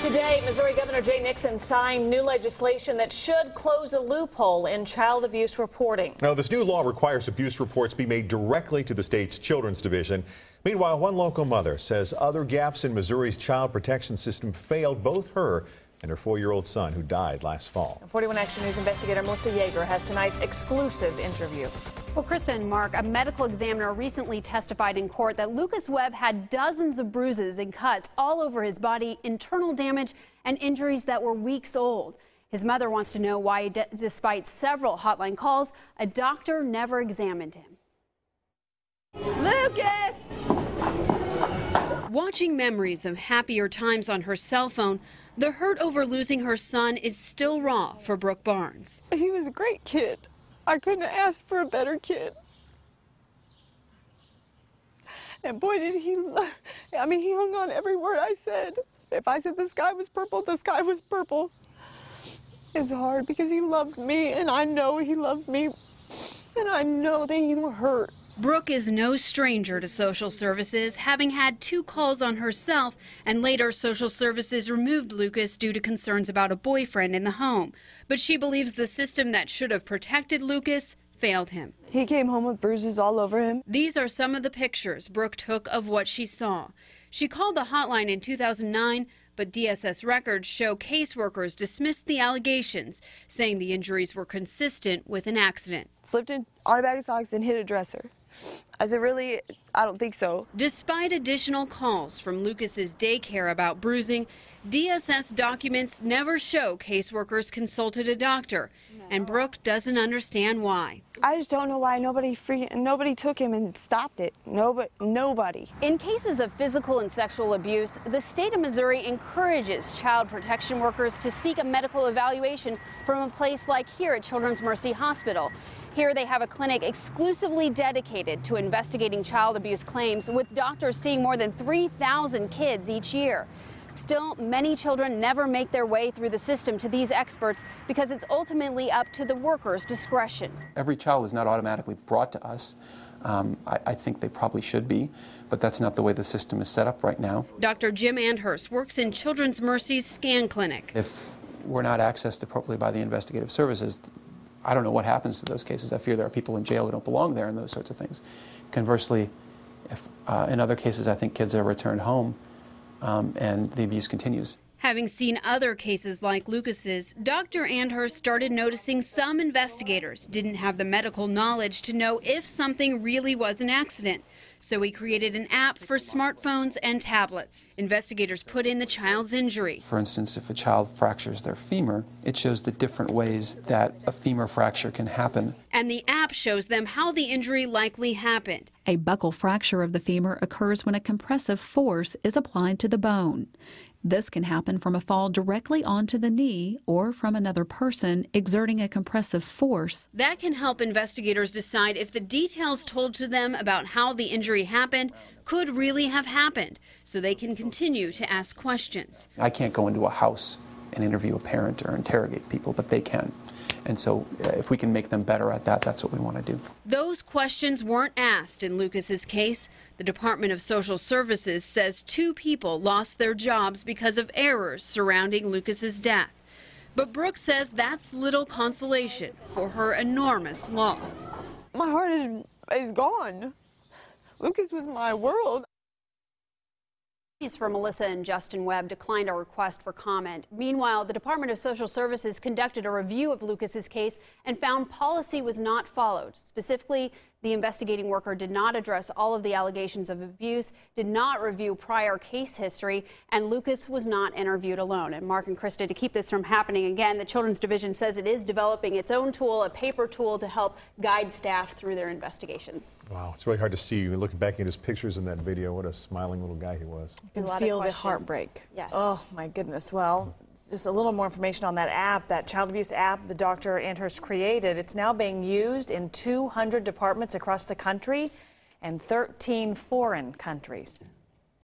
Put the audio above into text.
Today, Missouri Governor Jay Nixon signed new legislation that should close a loophole in child abuse reporting. Now, this new law requires abuse reports be made directly to the state's Children's Division. Meanwhile, one local mother says other gaps in Missouri's child protection system failed both her and her 4-year-old son, who died last fall. 41 Action News investigator Melissa Yeager has tonight's exclusive interview. Well, Krista and Mark, a medical examiner recently testified in court that Lucas Webb had dozens of bruises and cuts all over his body, internal damage, and injuries that were weeks old. His mother wants to know why, despite several hotline calls, a doctor never examined him. Lucas! Watching memories of happier times on her cell phone, the hurt over losing her son is still raw for Brooke Barnes. He was a great kid. I couldn't have asked for a better kid. And boy, did he, he hung on every word I said. If I said the sky was purple, the sky was purple. It's hard because he loved me, and I know he loved me, and I know that he was hurt. Brooke is no stranger to social services, having had 2 calls on herself, and later social services removed Lucas due to concerns about a boyfriend in the home. But she believes the system that should have protected Lucas failed him. He came home with bruises all over him. These are some of the pictures Brooke took of what she saw. She called the hotline in 2009, but DSS records show caseworkers dismissed the allegations, saying the injuries were consistent with an accident. Slipped in automatic socks and hit a dresser. I said, really? I don't think so. Despite additional calls from Lucas's daycare about bruising, DSS documents never show caseworkers consulted a doctor, and Brooke doesn't understand why. I just don't know why nobody took him and stopped it. Nobody. In cases of physical and sexual abuse, the state of Missouri encourages child protection workers to seek a medical evaluation from a place like here at Children's Mercy Hospital. Here they have a clinic exclusively dedicated to investigating child abuse claims, with doctors seeing more than 3,000 kids each year. Still, many children never make their way through the system to these experts because it's ultimately up to the worker's discretion. Every child is not automatically brought to us. I think they probably should be, but that's not the way the system is set up right now. Dr. Jim Andhurst works in Children's Mercy's scan clinic. If we're not accessed appropriately by the investigative services, I don't know what happens to those cases. I fear there are people in jail who don't belong there and those sorts of things. Conversely, if, in other cases, I think kids are returned home and the abuse continues. Having seen other cases like Lucas's, Dr. Andhurst started noticing some investigators didn't have the medical knowledge to know if something really was an accident. So he created an app for smartphones and tablets. Investigators put in the child's injury. For instance, if a child fractures their femur, it shows the different ways that a femur fracture can happen. And the app shows them how the injury likely happened. A buccal fracture of the femur occurs when a compressive force is applied to the bone. This can happen from a fall directly onto the knee or from another person exerting a compressive force. That can help investigators decide if the details told to them about how the injury happened could really have happened, so they can continue to ask questions. I can't go into a house and interview a parent or interrogate people, but they can. And so if we can make them better at that, that's what we want to do. Those questions weren't asked in Lucas's case. The Department of Social Services says 2 people lost their jobs because of errors surrounding Lucas's death. But Brooke says that's little consolation for her enormous loss. My heart is gone. Lucas was my world. For Melissa and Justin Webb declined our request for comment. Meanwhile, the Department of Social Services conducted a review of Lucas's case and found policy was not followed. Specifically, the investigating worker did not address all of the allegations of abuse, did not review prior case history, and Lucas was not interviewed alone. And Mark and Krista, to keep this from happening again, the Children's Division says it is developing its own tool, a paper tool, to help guide staff through their investigations. Wow, it's really hard to see. Looking back at his pictures in that video, what a smiling little guy he was. You can feel the heartbreak. Yes. Oh, my goodness. Well, just a little more information on that app, that child abuse app the Dr. Andhurst created. It's now being used in 200 departments across the country and 13 foreign countries.